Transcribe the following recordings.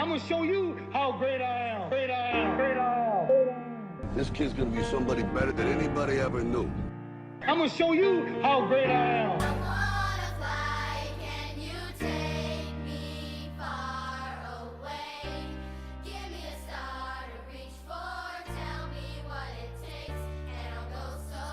I'm gonna show you how great I am. Great I am. Great I am. This kid's gonna be somebody better than anybody ever knew. I'm gonna show you how great I am. I wanna fly, can you take me far away? Give me a star to reach for, tell me what it takes, and I'll go so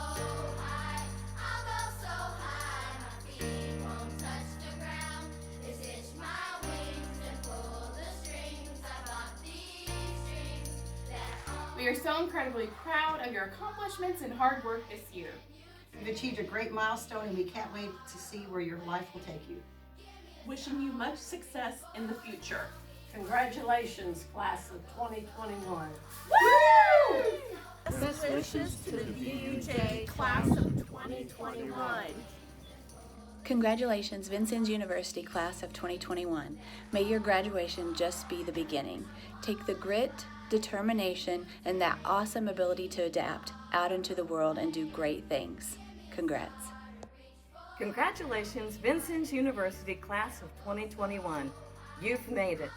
high, my feet won't touch the ground. Just hitch my wings and pull the strings. I bought these strings that We are so incredibly proud of your accomplishments and hard work this year. You've achieved a great milestone, and we can't wait to see where your life will take you. Wishing you much success in the future. Congratulations, class of 2021. Woo! Best wishes to the VUJ class of 2021. Congratulations, Vincennes University class of 2021. May your graduation just be the beginning. Take the grit, determination, and that awesome ability to adapt out into the world and do great things. Congrats. Congratulations, Vincennes University class of 2021. You've made it.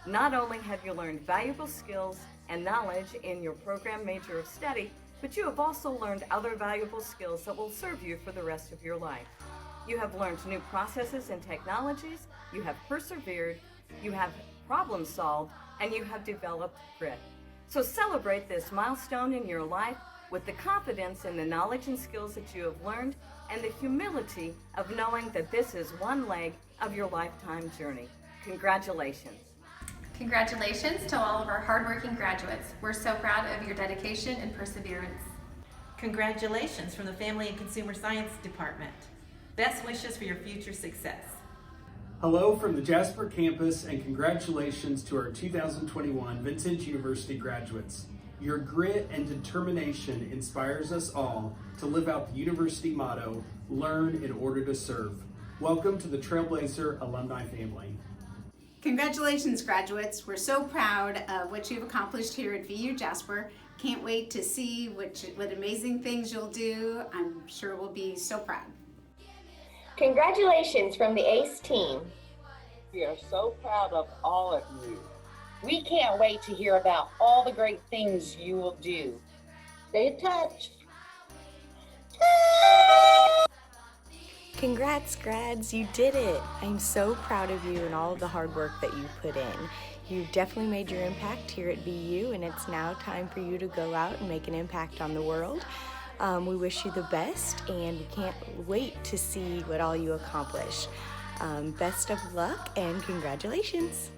Not only have you learned valuable skills and knowledge in your program major of study, but you have also learned other valuable skills that will serve you for the rest of your life. You have learned new processes and technologies, you have persevered, you have problem solved, and you have developed grit. So celebrate this milestone in your life with the confidence in the knowledge and skills that you have learned and the humility of knowing that this is one leg of your lifetime journey. Congratulations. Congratulations to all of our hardworking graduates. We're so proud of your dedication and perseverance. Congratulations from the Family and Consumer Science Department. Best wishes for your future success. Hello from the Jasper campus, and congratulations to our 2021 Vincennes University graduates. Your grit and determination inspires us all to live out the university motto, learn in order to serve. Welcome to the Trailblazer alumni family. Congratulations, graduates. We're so proud of what you've accomplished here at VU Jasper. Can't wait to see what amazing things you'll do. I'm sure we'll be so proud. Congratulations from the ACE team. We are so proud of all of you. We can't wait to hear about all the great things you will do. Stay in touch. Congrats, grads, you did it. I'm so proud of you and all of the hard work that you put in. You've definitely made your impact here at VU, and it's now time for you to go out and make an impact on the world. We wish you the best, and we can't wait to see what all you accomplish. Best of luck and congratulations.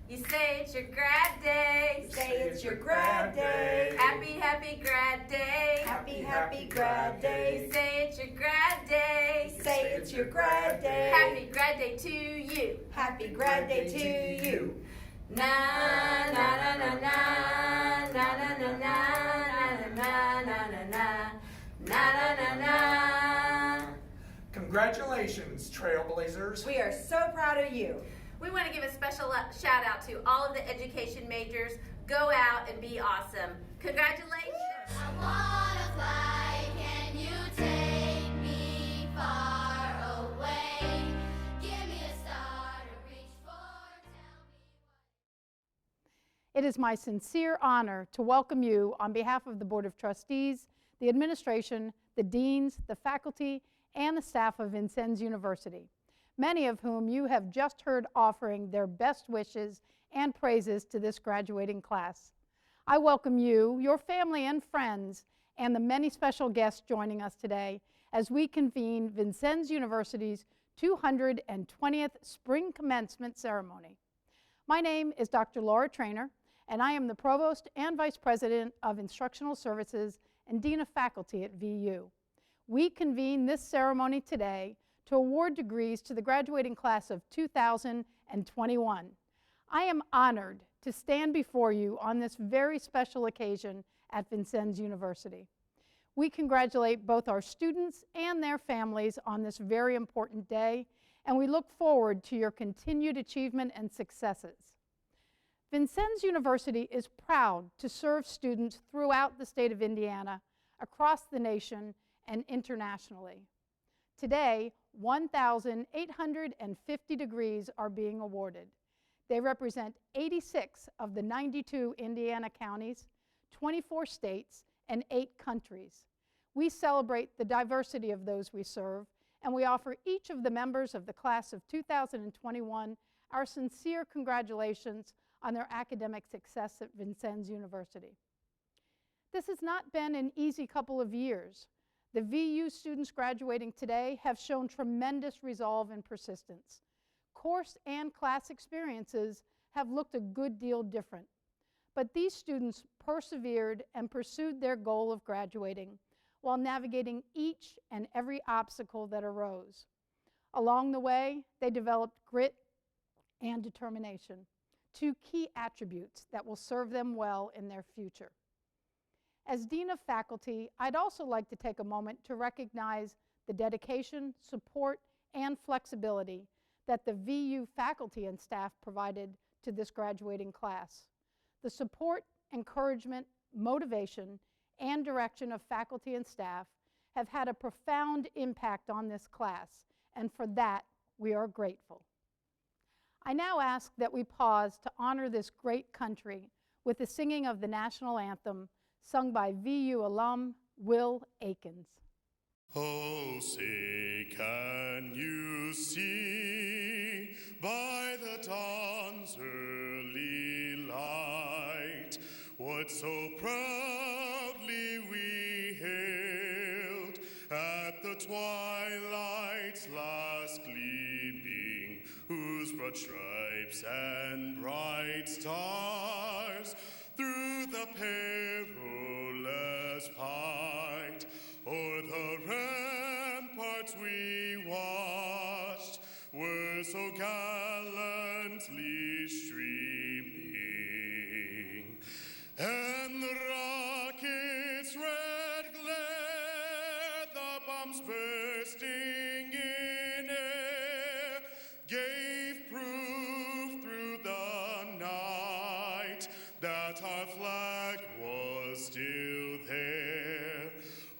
You say it's your grad day. Say it's your grad day. Happy, happy grad day. Happy, happy grad day. You say it's your grad day. Say it's your grad day. Happy grad day to you. Happy grad day to you. Na na na na na na na na na na na na na na na. Congratulations, Trailblazers. We are so proud of you. We want to give a special shout out to all of the education majors. Go out and be awesome. Congratulations. I wanna fly, can you take me far away? Give me a star to reach for, tell me. It is my sincere honor to welcome you on behalf of the Board of Trustees, the administration, the deans, the faculty, and the staff of Vincennes University, many of whom you have just heard offering their best wishes and praises to this graduating class. I welcome you, your family and friends, and the many special guests joining us today as we convene Vincennes University's 220th Spring Commencement Ceremony. My name is Dr. Laura Trainer, and I am the Provost and Vice President of Instructional Services and Dean of Faculty at VU. We convene this ceremony today to award degrees to the graduating class of 2021. I am honored to stand before you on this very special occasion at Vincennes University. We congratulate both our students and their families on this very important day, and we look forward to your continued achievement and successes. Vincennes University is proud to serve students throughout the state of Indiana, across the nation, and internationally. Today, 1,850 degrees are being awarded. They represent 86 of the 92 Indiana counties, 24 states, and 8 countries. We celebrate the diversity of those we serve, and we offer each of the members of the class of 2021 our sincere congratulations on their academic success at Vincennes University. This has not been an easy couple of years. The VU students graduating today have shown tremendous resolve and persistence. Course and class experiences have looked a good deal different, but these students persevered and pursued their goal of graduating while navigating each and every obstacle that arose. Along the way, they developed grit and determination, 2 key attributes that will serve them well in their future. As Dean of Faculty, I'd also like to take a moment to recognize the dedication, support, and flexibility that the VU faculty and staff provided to this graduating class. The support, encouragement, motivation, and direction of faculty and staff have had a profound impact on this class, and for that, we are grateful. I now ask that we pause to honor this great country with the singing of the national anthem, sung by VU alum Will Akins. Oh, say, can you see by the dawn's early light what so proudly we hailed at the twilight's last gleaming, whose broad stripes and bright stars through the perilous fight o'er the ramparts we watched were so gallantly streaming, and the rocket's red glare, the bombs bursting in air, gave proof through the night that our flag was still there.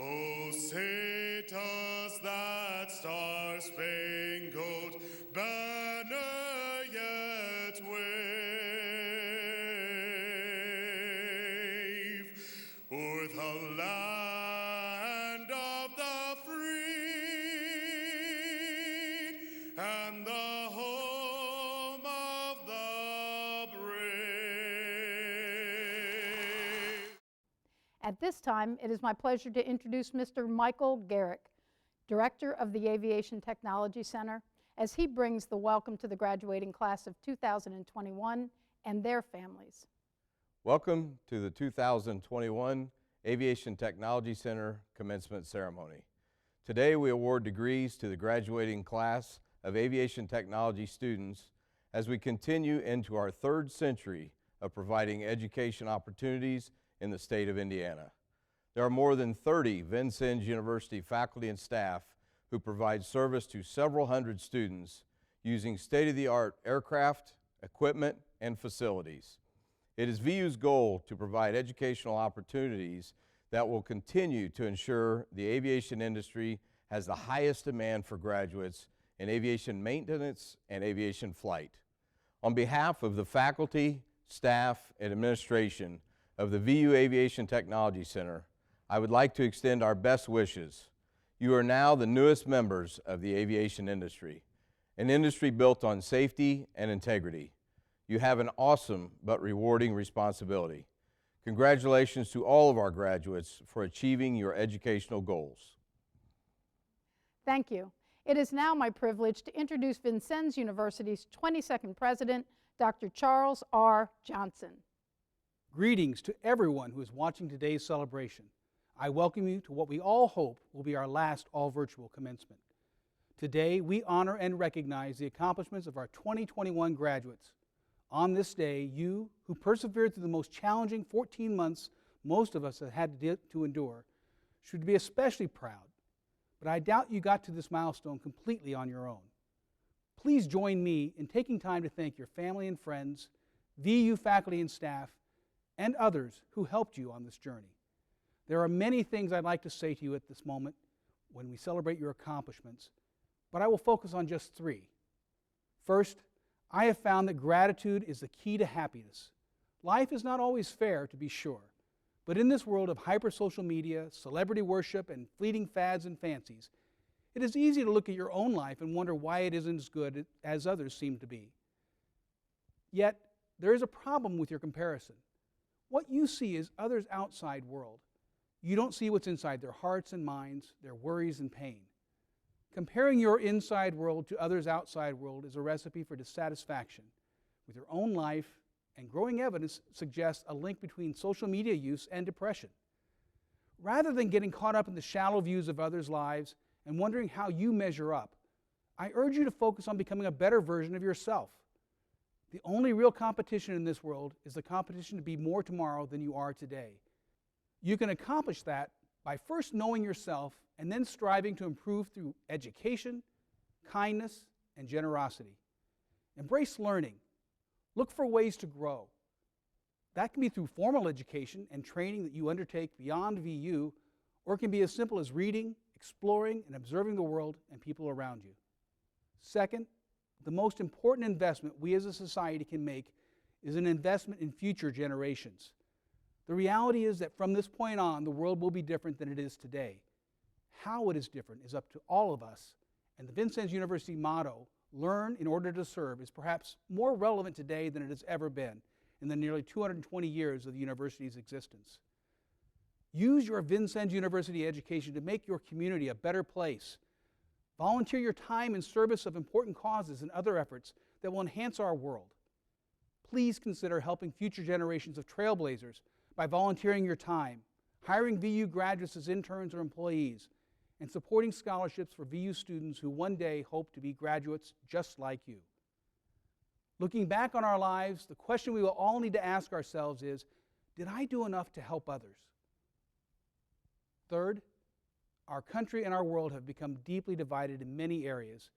Oh, say does that star-spangled banner yet wave o'er the land of the free and the home of the brave? At this time, it is my pleasure to introduce Mr. Michael Garrick, Director of the Aviation Technology Center, as he brings the welcome to the graduating class of 2021 and their families. Welcome to the 2021 Aviation Technology Center Commencement Ceremony. Today we award degrees to the graduating class of aviation technology students as we continue into our 3rd century of providing education opportunities in the state of Indiana. There are more than 30 Vincennes University faculty and staff who provide service to several hundred students using state-of-the-art aircraft, equipment, and facilities. It is VU's goal to provide educational opportunities that will continue to ensure the aviation industry has the highest demand for graduates in aviation maintenance and aviation flight. On behalf of the faculty, staff, and administration of the VU Aviation Technology Center, I would like to extend our best wishes. You are now the newest members of the aviation industry, an industry built on safety and integrity. You have an awesome but rewarding responsibility. Congratulations to all of our graduates for achieving your educational goals. Thank you. It is now my privilege to introduce Vincennes University's 22nd president, Dr. Charles R. Johnson. Greetings to everyone who is watching today's celebration. I welcome you to what we all hope will be our last all-virtual commencement. Today, we honor and recognize the accomplishments of our 2021 graduates. On this day, you, who persevered through the most challenging 14 months most of us have had to endure, should be especially proud. But I doubt you got to this milestone completely on your own. Please join me in taking time to thank your family and friends, VU faculty and staff, and others who helped you on this journey. There are many things I'd like to say to you at this moment, when we celebrate your accomplishments, but I will focus on just 3. First, I have found that gratitude is the key to happiness. Life is not always fair, to be sure, but in this world of hyper-social media, celebrity worship, and fleeting fads and fancies, it is easy to look at your own life and wonder why it isn't as good as others seem to be. Yet, there is a problem with your comparison. What you see is others' outside world. You don't see what's inside their hearts and minds, their worries and pain. Comparing your inside world to others' outside world is a recipe for dissatisfaction with your own life, and growing evidence suggests a link between social media use and depression. Rather than getting caught up in the shallow views of others' lives and wondering how you measure up, I urge you to focus on becoming a better version of yourself. The only real competition in this world is the competition to be more tomorrow than you are today. You can accomplish that by first knowing yourself and then striving to improve through education, kindness, and generosity. Embrace learning. Look for ways to grow. That can be through formal education and training that you undertake beyond VU, or it can be as simple as reading, exploring, and observing the world and people around you. Second, the most important investment we as a society can make is an investment in future generations. The reality is that from this point on, the world will be different than it is today. How it is different is up to all of us, and the Vincennes University motto, "Learn in order to serve," is perhaps more relevant today than it has ever been in the nearly 220 years of the university's existence. Use your Vincennes University education to make your community a better place. Volunteer your time in service of important causes and other efforts that will enhance our world. Please consider helping future generations of trailblazers by volunteering your time, hiring VU graduates as interns or employees, and supporting scholarships for VU students who one day hope to be graduates just like you. Looking back on our lives, the question we will all need to ask ourselves is, did I do enough to help others? Third, our country and our world have become deeply divided in many areas,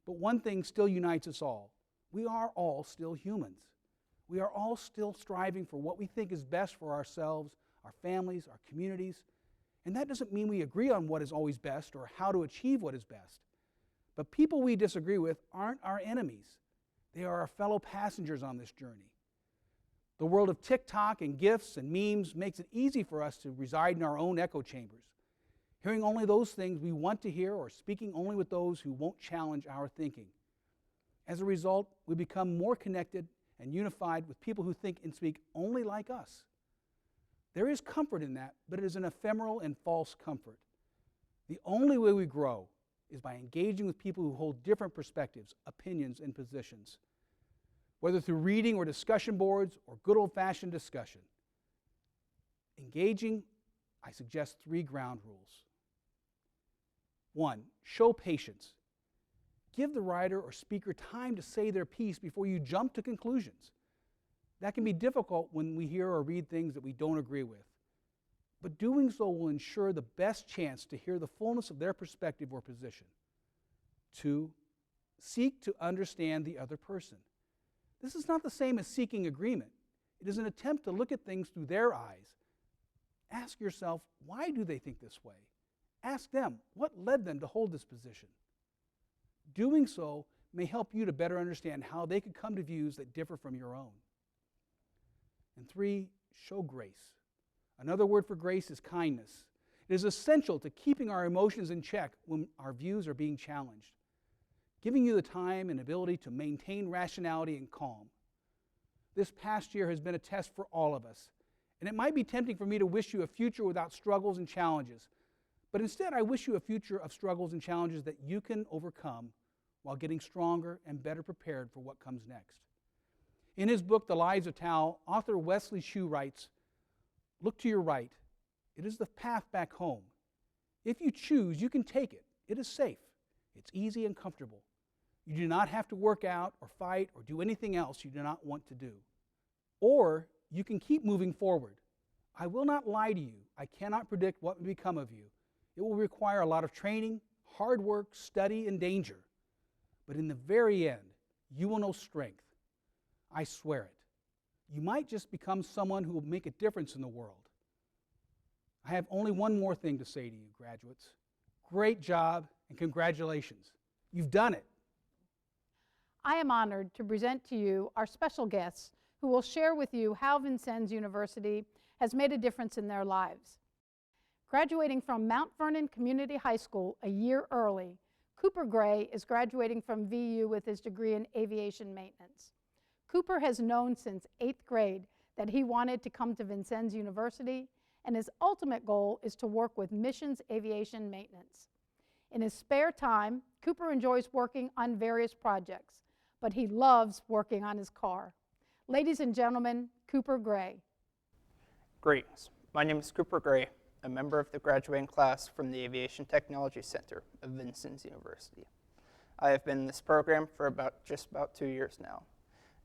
but one thing still unites us all. We are all still humans. We are all still striving for what we think is best for ourselves, our families, our communities, and that doesn't mean we agree on what is always best or how to achieve what is best. But people we disagree with aren't our enemies. They are our fellow passengers on this journey. The world of TikTok and GIFs and memes makes it easy for us to reside in our own echo chambers, hearing only those things we want to hear or speaking only with those who won't challenge our thinking. As a result, we become more connected and unified with people who think and speak only like us. There is comfort in that, but it is an ephemeral and false comfort. The only way we grow is by engaging with people who hold different perspectives, opinions, and positions, whether through reading or discussion boards or good old-fashioned discussion. Engaging, I suggest 3 ground rules. 1, show patience. Give the writer or speaker time to say their piece before you jump to conclusions. That can be difficult when we hear or read things that we don't agree with. But doing so will ensure the best chance to hear the fullness of their perspective or position. 2, seek to understand the other person. This is not the same as seeking agreement. It is an attempt to look at things through their eyes. Ask yourself, why do they think this way? Ask them, what led them to hold this position? Doing so may help you to better understand how they could come to views that differ from your own. And 3, show grace. Another word for grace is kindness. It is essential to keeping our emotions in check when our views are being challenged, giving you the time and ability to maintain rationality and calm. This past year has been a test for all of us, and it might be tempting for me to wish you a future without struggles and challenges, but instead I wish you a future of struggles and challenges that you can overcome while getting stronger and better prepared for what comes next. In his book, The Lives of Tao, author Wesley Shue writes, "Look to your right. It is the path back home. If you choose, you can take it. It is safe. It's easy and comfortable. You do not have to work out or fight or do anything else you do not want to do. Or you can keep moving forward. I will not lie to you. I cannot predict what will become of you. It will require a lot of training, hard work, study, and danger. But in the very end, you will know strength. I swear it. You might just become someone who will make a difference in the world." I have only one more thing to say to you, graduates. Great job and congratulations. You've done it. I am honored to present to you our special guests who will share with you how Vincennes University has made a difference in their lives. Graduating from Mount Vernon Community High School a year early, Cooper Gray is graduating from VU with his degree in aviation maintenance. Cooper has known since 8th grade that he wanted to come to Vincennes University, and his ultimate goal is to work with missions aviation maintenance. In his spare time, Cooper enjoys working on various projects, but he loves working on his car. Ladies and gentlemen, Cooper Gray. Greetings. My name is Cooper Gray, a member of the graduating class from the Aviation Technology Center of Vincennes University. I have been in this program for just about 2 years now,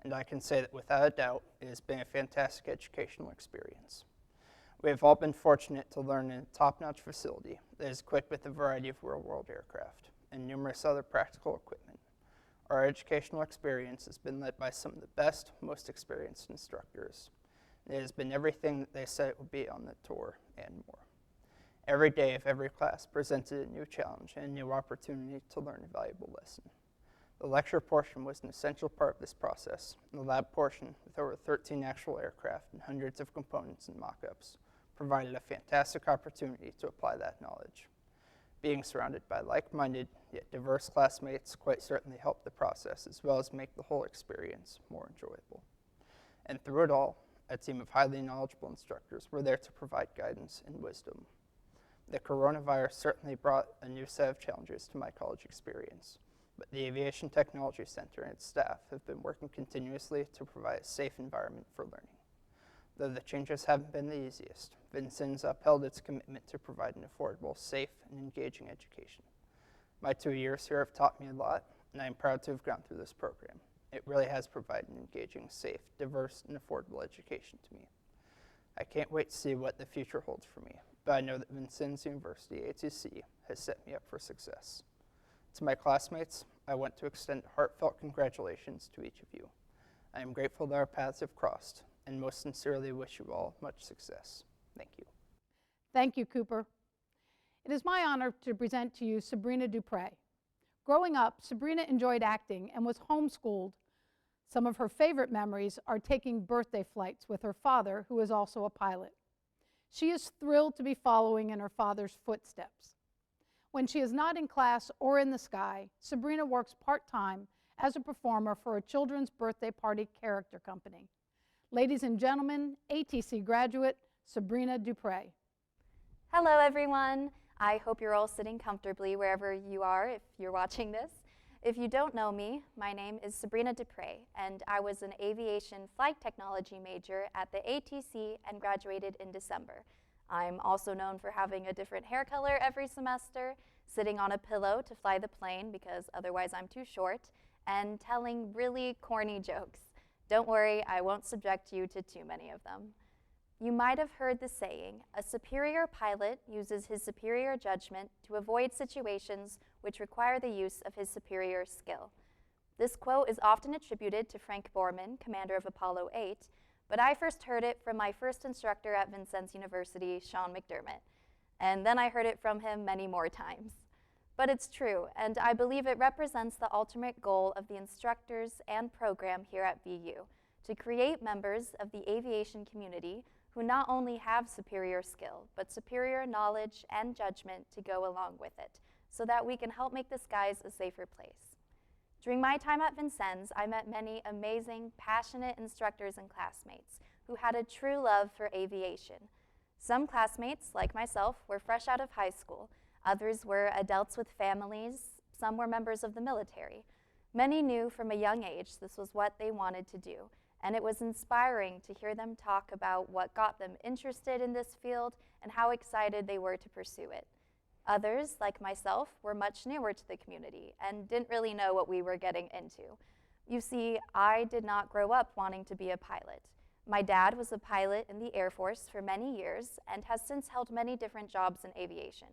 and I can say that without a doubt, it has been a fantastic educational experience. We have all been fortunate to learn in a top-notch facility that is equipped with a variety of real-world aircraft and numerous other practical equipment. Our educational experience has been led by some of the best, most experienced instructors. It has been everything that they said it would be on the tour and more. Every day of every class presented a new challenge and a new opportunity to learn a valuable lesson. The lecture portion was an essential part of this process, and the lab portion, with over 13 actual aircraft and hundreds of components and mock-ups, provided a fantastic opportunity to apply that knowledge. Being surrounded by like-minded, yet diverse classmates quite certainly helped the process, as well as make the whole experience more enjoyable. And through it all, a team of highly knowledgeable instructors were there to provide guidance and wisdom. The coronavirus certainly brought a new set of challenges to my college experience, but the Aviation Technology Center and its staff have been working continuously to provide a safe environment for learning. Though the changes haven't been the easiest, Vincennes upheld its commitment to provide an affordable, safe, and engaging education. My 2 years here have taught me a lot, and I am proud to have gone through this program. It really has provided an engaging, safe, diverse, and affordable education to me. I can't wait to see what the future holds for me, but I know that Vincennes University, ATC, has set me up for success. To my classmates, I want to extend heartfelt congratulations to each of you. I am grateful that our paths have crossed, and most sincerely wish you all much success. Thank you. Thank you, Cooper. It is my honor to present to you Sabrina Dupre. Growing up, Sabrina enjoyed acting and was homeschooled. Some of her favorite memories are taking birthday flights with her father, who is also a pilot. She is thrilled to be following in her father's footsteps. When she is not in class or in the sky, Sabrina works part-time as a performer for a children's birthday party character company. Ladies and gentlemen, ATC graduate Sabrina Dupre. Hello everyone. I hope you're all sitting comfortably wherever you are if you're watching this. If you don't know me, my name is Sabrina Dupre, and I was an aviation flight technology major at the ATC and graduated in December. I'm also known for having a different hair color every semester, sitting on a pillow to fly the plane because otherwise I'm too short, and telling really corny jokes. Don't worry, I won't subject you to too many of them. You might have heard the saying, a superior pilot uses his superior judgment to avoid situations which require the use of his superior skill. This quote is often attributed to Frank Borman, commander of Apollo 8, but I first heard it from my first instructor at Vincennes University, Sean McDermott, and then I heard it from him many more times. But it's true, and I believe it represents the ultimate goal of the instructors and program here at VU, to create members of the aviation community who not only have superior skill, but superior knowledge and judgment to go along with it, so that we can help make the skies a safer place. During my time at Vincennes, I met many amazing, passionate instructors and classmates who had a true love for aviation. Some classmates, like myself, were fresh out of high school. Others were adults with families. Some were members of the military. Many knew from a young age this was what they wanted to do, and it was inspiring to hear them talk about what got them interested in this field and how excited they were to pursue it. Others, like myself, were much newer to the community and didn't really know what we were getting into. You see, I did not grow up wanting to be a pilot. My dad was a pilot in the Air Force for many years and has since held many different jobs in aviation.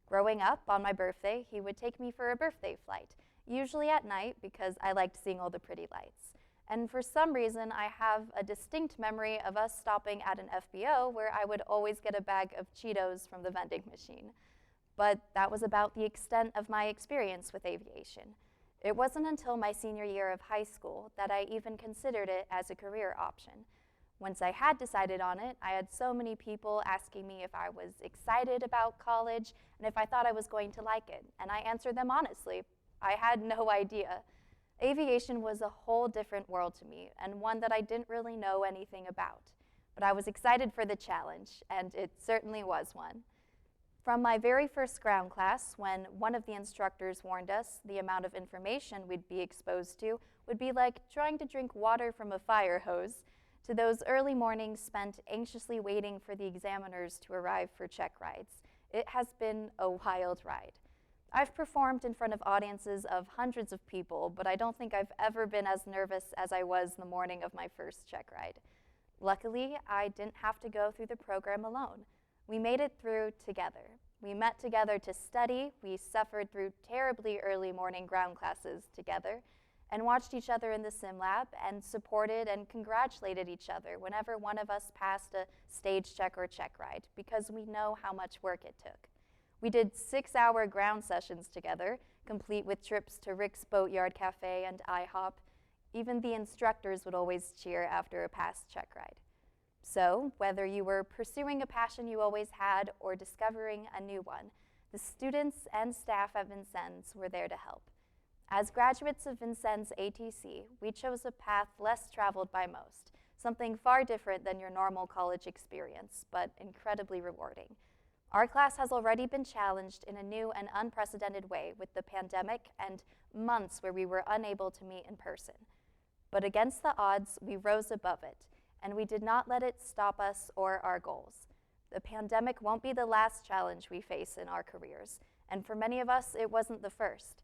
Growing up, on my birthday, he would take me for a birthday flight, usually at night because I liked seeing all the pretty lights. And for some reason, I have a distinct memory of us stopping at an FBO where I would always get a bag of Cheetos from the vending machine. but that was about the extent of my experience with aviation. It wasn't until my senior year of high school that I even considered it as a career option. Once I had decided on it, I had so many people asking me if I was excited about college and if I thought I was going to like it, and I answered them honestly. I had no idea. Aviation was a whole different world to me, and one that I didn't really know anything about. But I was excited for the challenge, and it certainly was one. From my very first ground class, when one of the instructors warned us the amount of information we'd be exposed to would be like trying to drink water from a fire hose, to those early mornings spent anxiously waiting for the examiners to arrive for check rides, it has been a wild ride. I've performed in front of audiences of hundreds of people, but I don't think I've ever been as nervous as I was the morning of my first check ride. Luckily, I didn't have to go through the program alone. We made it through together. We met together to study, we suffered through terribly early morning ground classes together, and watched each other in the sim lab and supported and congratulated each other whenever one of us passed a stage check or check ride, because we know how much work it took. We did 6-hour ground sessions together, complete with trips to Rick's Boatyard Cafe and IHOP. Even the instructors would always cheer after a past check ride. So, whether you were pursuing a passion you always had or discovering a new one, the students and staff at Vincennes were there to help. As graduates of Vincennes ATC, we chose a path less traveled by most, something far different than your normal college experience, but incredibly rewarding. Our class has already been challenged in a new and unprecedented way with the pandemic and months where we were unable to meet in person. But against the odds, we rose above it, and we did not let it stop us or our goals. The pandemic won't be the last challenge we face in our careers, and for many of us, it wasn't the first.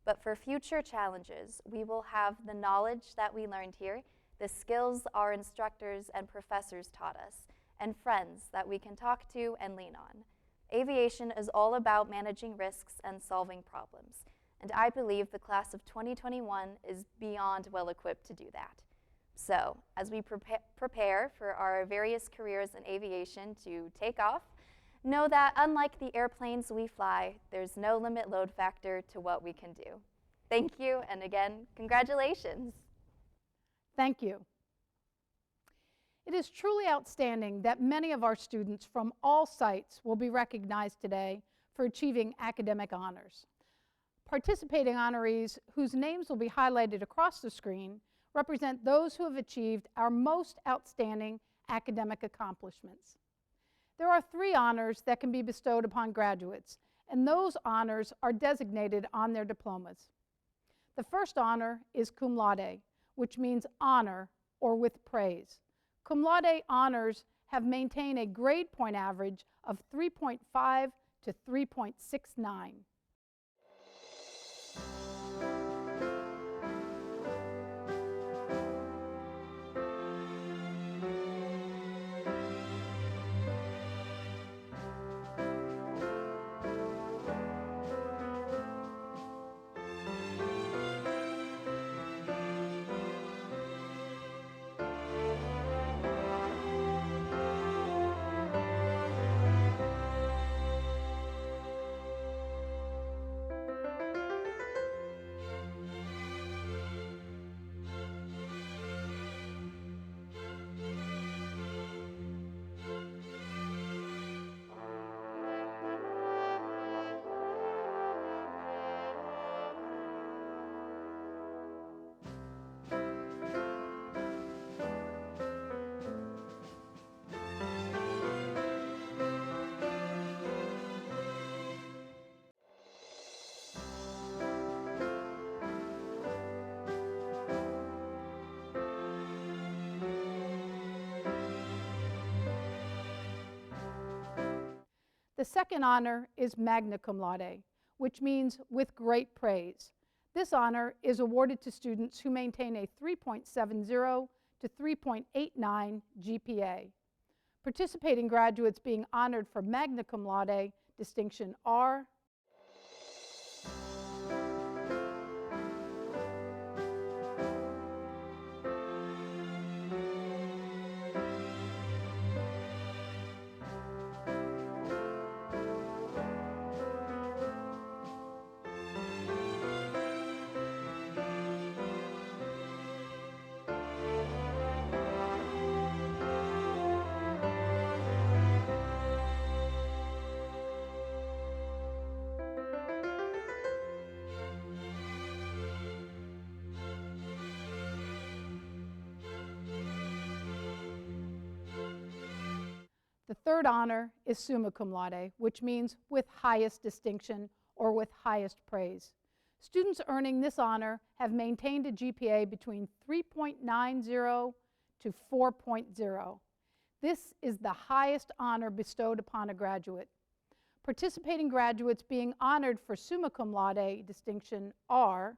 But for future challenges, we will have the knowledge that we learned here, the skills our instructors and professors taught us, and friends that we can talk to and lean on. Aviation is all about managing risks and solving problems, and I believe the class of 2021 is beyond well equipped to do that. So, as we prepare for our various careers in aviation to take off, know that unlike the airplanes we fly, there's no limit load factor to what we can do. Thank you, and again, congratulations. Thank you. It is truly outstanding that many of our students from all sites will be recognized today for achieving academic honors. Participating honorees, whose names will be highlighted across the screen, represent those who have achieved our most outstanding academic accomplishments. There are 3 honors that can be bestowed upon graduates, and those honors are designated on their diplomas. The first honor is cum laude, which means honor or with praise. Cum laude honors have maintained a grade point average of 3.5 to 3.69. The second honor is magna cum laude, which means with great praise. This honor is awarded to students who maintain a 3.70 to 3.89 GPA. Participating graduates being honored for magna cum laude distinction are third honor is summa cum laude, which means with highest distinction or with highest praise. Students earning this honor have maintained a GPA between 3.90 to 4.0. This is the highest honor bestowed upon a graduate. Participating graduates being honored for summa cum laude distinction are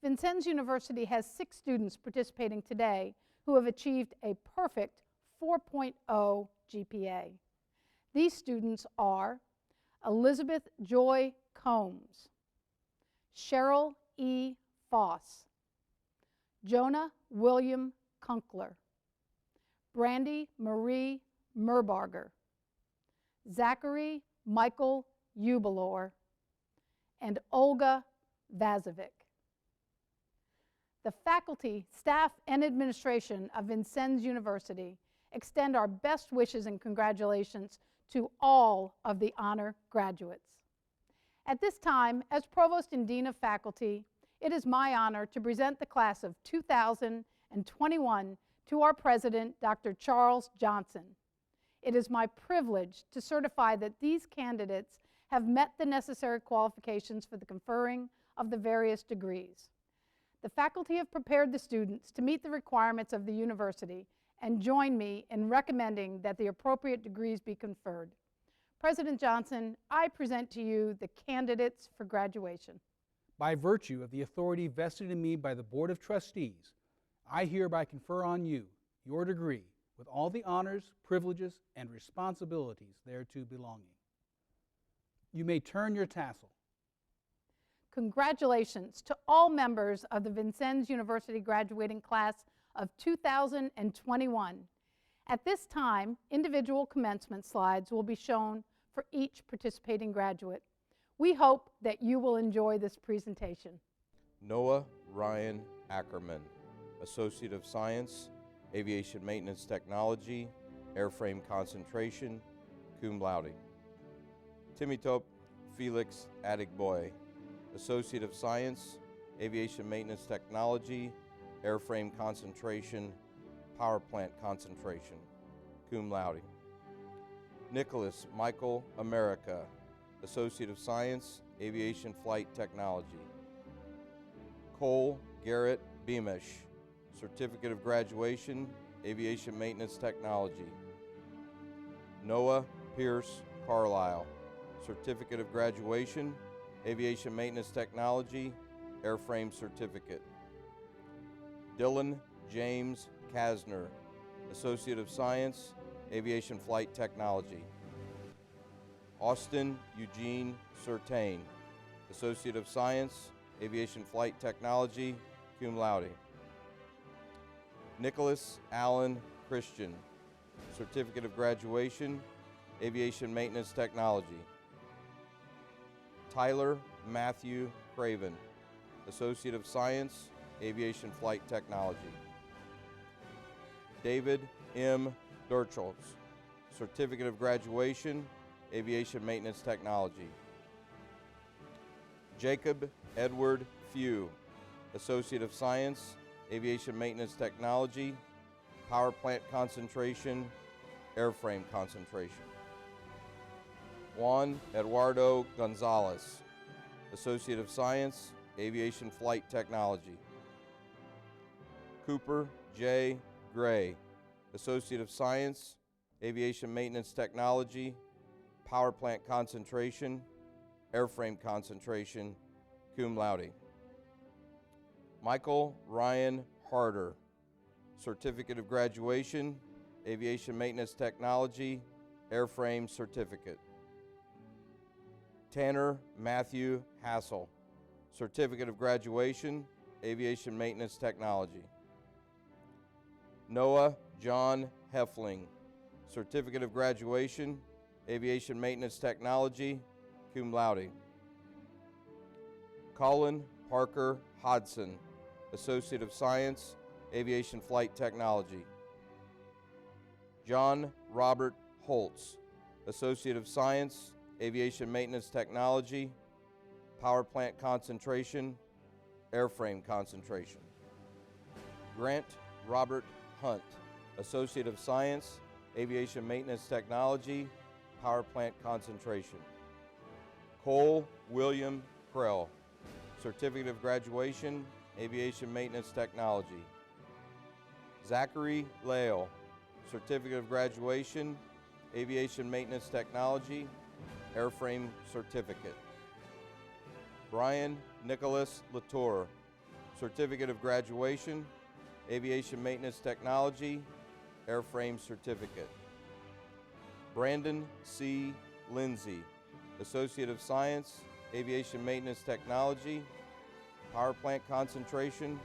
Vincennes University has 6 students participating today who have achieved a perfect 4.0 GPA. These students are Elizabeth Joy Combs, Cheryl E. Foss, Jonah William Kunkler, Brandy Marie Merbarger, Zachary Michael Ubelor, and Olga Vazovic. The faculty, staff, and administration of Vincennes University extend our best wishes and congratulations to all of the honor graduates. At this time, as Provost and Dean of Faculty, it is my honor to present the class of 2021 to our President, Dr. Charles Johnson. It is my privilege to certify that these candidates have met the necessary qualifications for the conferring of the various degrees. The faculty have prepared the students to meet the requirements of the university and join me in recommending that the appropriate degrees be conferred. President Johnson, I present to you the candidates for graduation. By virtue of the authority vested in me by the Board of Trustees, I hereby confer on you your degree with all the honors, privileges, and responsibilities thereto belonging. You may turn your tassel. Congratulations to all members of the Vincennes University graduating class of 2021. At this time, individual commencement slides will be shown for each participating graduate. We hope that you will enjoy this presentation. Noah Ryan Ackerman, Associate of Science, Aviation Maintenance Technology, Airframe Concentration, cum laude. Timitop Felix Adigboy, Associate of Science, Aviation Maintenance Technology, Airframe Concentration, Power Plant Concentration, cum laude. Nicholas Michael America, Associate of Science, Aviation Flight Technology. Cole Garrett Beamish, Certificate of Graduation, Aviation Maintenance Technology. Noah Pierce Carlisle, Certificate of Graduation, Aviation Maintenance Technology, Airframe Certificate. Dylan James Kasner, Associate of Science, Aviation Flight Technology. Austin Eugene Certain, Associate of Science, Aviation Flight Technology, cum laude. Nicholas Allen Christian, Certificate of Graduation, Aviation Maintenance Technology. Tyler Matthew Craven, Associate of Science, Aviation Flight Technology. David M. Dercholz, Certificate of Graduation, Aviation Maintenance Technology. Jacob Edward Few, Associate of Science, Aviation Maintenance Technology, Power Plant Concentration, Airframe Concentration. Juan Eduardo Gonzalez, Associate of Science, Aviation Flight Technology. Cooper J. Gray, Associate of Science, Aviation Maintenance Technology, Power Plant Concentration, Airframe Concentration, cum laude. Michael Ryan Harder, Certificate of Graduation, Aviation Maintenance Technology, Airframe Certificate. Tanner Matthew Hassel, Certificate of Graduation, Aviation Maintenance Technology. Noah John Heffling, Certificate of Graduation, Aviation Maintenance Technology, cum laude. Colin Parker Hodson, Associate of Science, Aviation Flight Technology. John Robert Holtz, Associate of Science, Aviation Maintenance Technology, Power Plant Concentration, Airframe Concentration. Grant Robert Hunt, Associate of Science, Aviation Maintenance Technology, Power Plant Concentration. Cole William Krell, Certificate of Graduation, Aviation Maintenance Technology. Zachary Lale, Certificate of Graduation, Aviation Maintenance Technology, Airframe Certificate. Brian Nicholas Latour, Certificate of Graduation, Aviation Maintenance Technology, Airframe Certificate. Brandon C. Lindsay, Associate of Science, Aviation Maintenance Technology, Power Plant Concentration,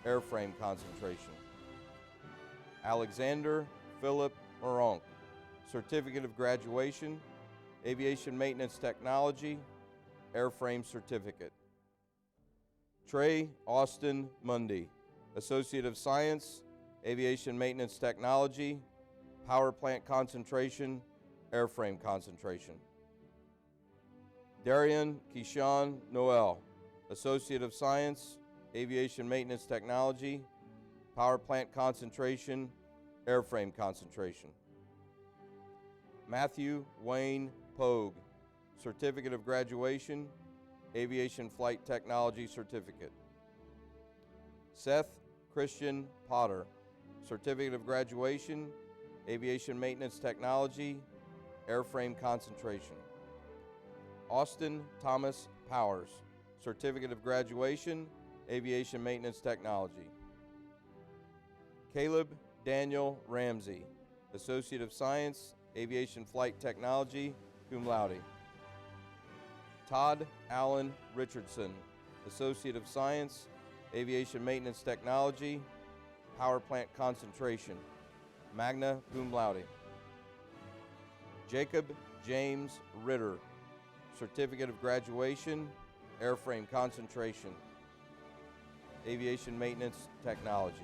Airframe Concentration. Alexander Philip Moronk, Certificate of Graduation, Aviation Maintenance Technology, Airframe Certificate. Trey Austin Mundy, Associate of Science, Aviation Maintenance Technology, Power Plant Concentration, Airframe Concentration. Darian Keyshawn Noel, Associate of Science, Aviation Maintenance Technology, Power Plant Concentration, Airframe Concentration. Matthew Wayne Pogue, Certificate of Graduation, Aviation Flight Technology Certificate. Seth Christian Potter, Certificate of Graduation, Aviation Maintenance Technology, Airframe Concentration. Austin Thomas Powers, Certificate of Graduation, Aviation Maintenance Technology. Caleb Daniel Ramsey, Associate of Science, Aviation Flight Technology, cum laude. Todd Allen Richardson, Associate of Science, Aviation Maintenance Technology, Power Plant Concentration, magna cum laude. Jacob James Ritter, Certificate of Graduation, Airframe Concentration, Aviation Maintenance Technology.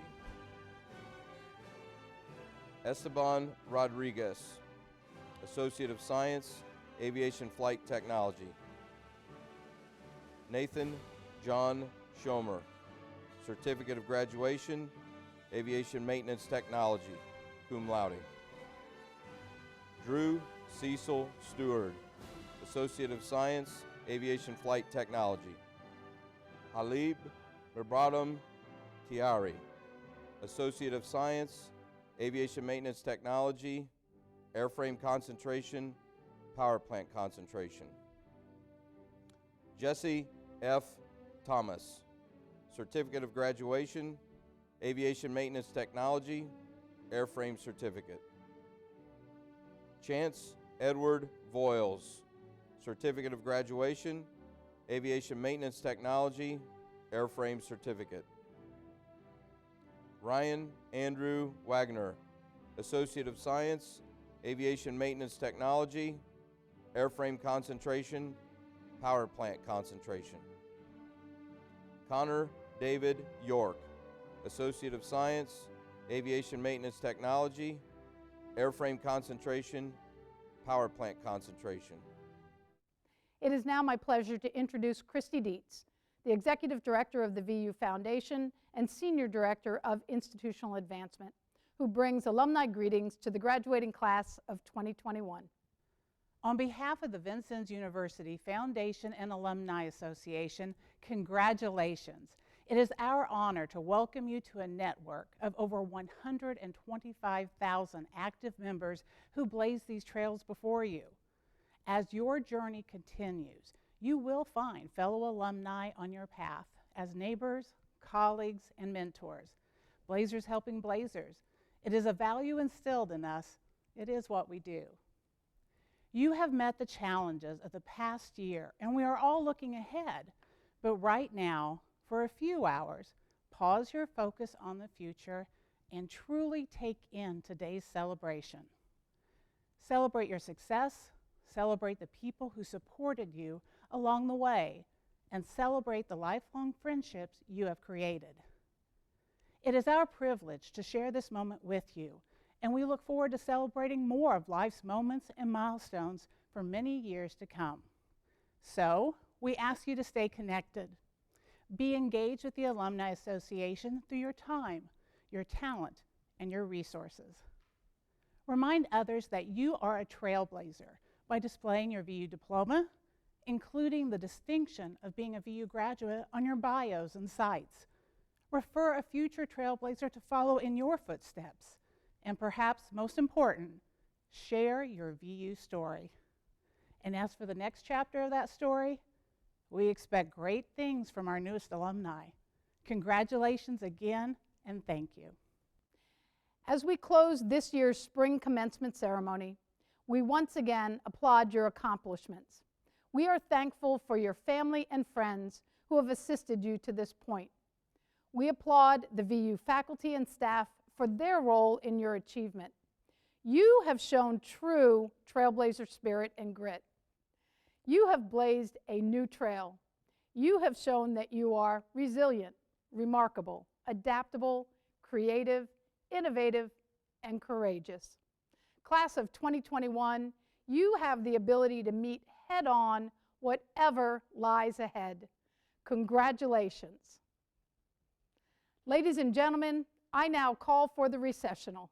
Esteban Rodriguez, Associate of Science, Aviation Flight Technology. Nathan John Schomer, Certificate of Graduation, Aviation Maintenance Technology, cum laude. Drew Cecil Stewart, Associate of Science, Aviation Flight Technology. Halib Ibrahim Tiari, Associate of Science, Aviation Maintenance Technology, Airframe Concentration, Power Plant Concentration. Jesse F. Thomas, Certificate of Graduation, Aviation Maintenance Technology, Airframe Certificate. Chance Edward Voiles, Certificate of Graduation, Aviation Maintenance Technology, Airframe Certificate. Ryan Andrew Wagner, Associate of Science, Aviation Maintenance Technology, Airframe Concentration, Power Plant Concentration. Connor David York, Associate of Science, Aviation Maintenance Technology, Airframe Concentration, Power Plant Concentration. It is now my pleasure to introduce Christy Dietz, the Executive Director of the VU Foundation and Senior Director of Institutional Advancement, who brings alumni greetings to the graduating class of 2021. On behalf of the Vincennes University Foundation and Alumni Association, congratulations. It is our honor to welcome you to a network of over 125,000 active members who blaze these trails before you. As your journey continues, you will find fellow alumni on your path as neighbors, colleagues, and mentors. Blazers helping Blazers. It is a value instilled in us. It is what we do. You have met the challenges of the past year, and we are all looking ahead. But right now, for a few hours, pause your focus on the future and truly take in today's celebration. Celebrate your success, celebrate the people who supported you along the way, and celebrate the lifelong friendships you have created. It is our privilege to share this moment with you, and we look forward to celebrating more of life's moments and milestones for many years to come. So, we ask you to stay connected. Be engaged with the Alumni Association through your time, your talent, and your resources. Remind others that you are a trailblazer by displaying your VU diploma, including the distinction of being a VU graduate on your bios and sites. Refer a future trailblazer to follow in your footsteps. And perhaps most important, share your VU story. And as for the next chapter of that story, we expect great things from our newest alumni. Congratulations again, and thank you. As we close this year's spring commencement ceremony, we once again applaud your accomplishments. We are thankful for your family and friends who have assisted you to this point. We applaud the VU faculty and staff for their role in your achievement. You have shown true trailblazer spirit and grit. You have blazed a new trail. You have shown that you are resilient, remarkable, adaptable, creative, innovative, and courageous. Class of 2021, you have the ability to meet head-on whatever lies ahead. Congratulations. Ladies and gentlemen, I now call for the recessional.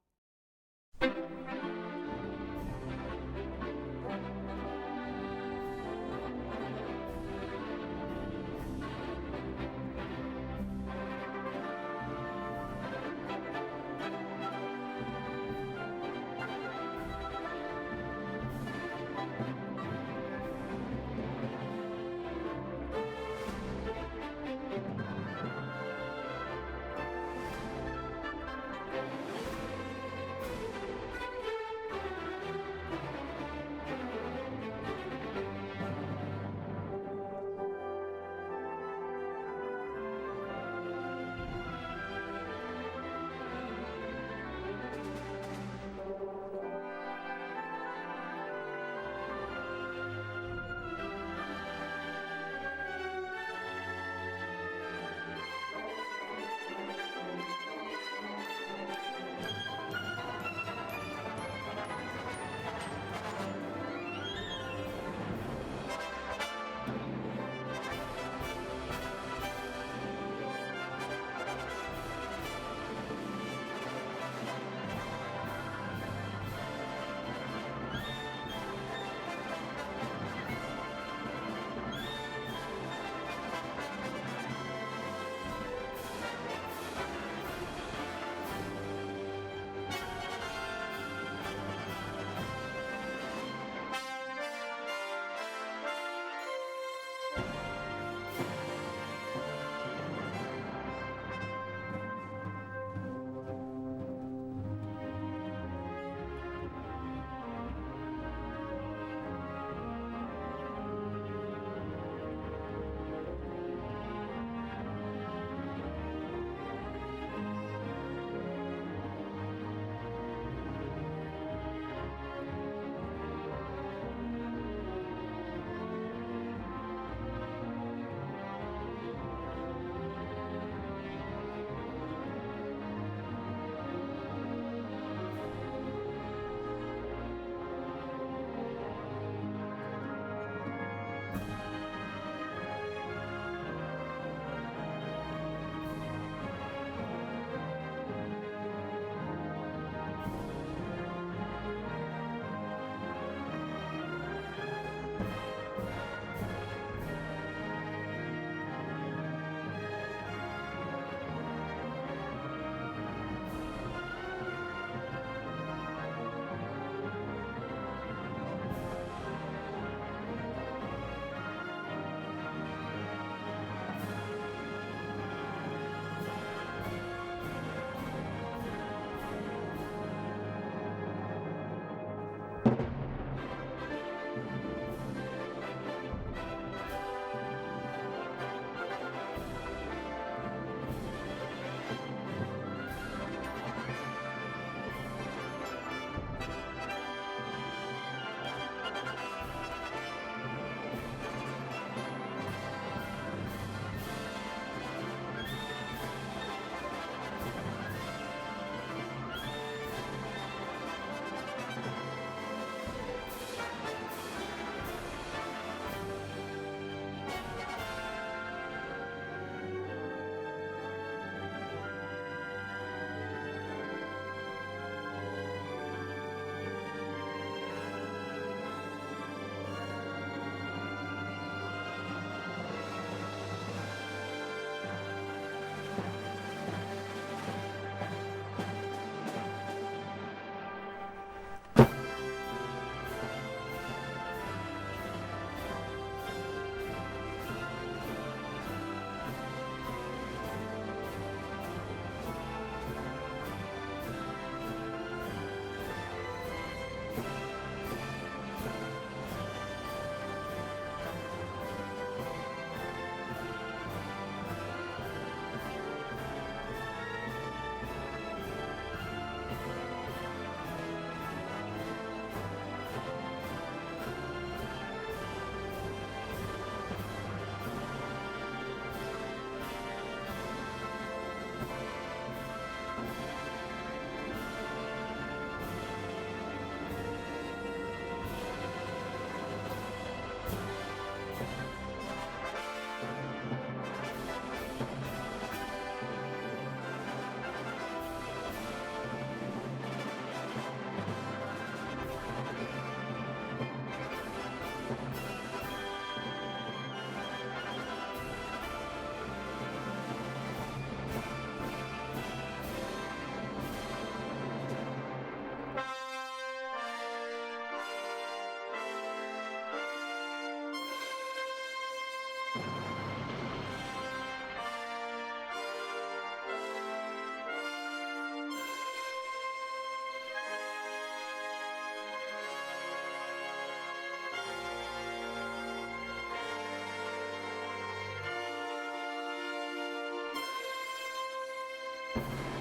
Thank you.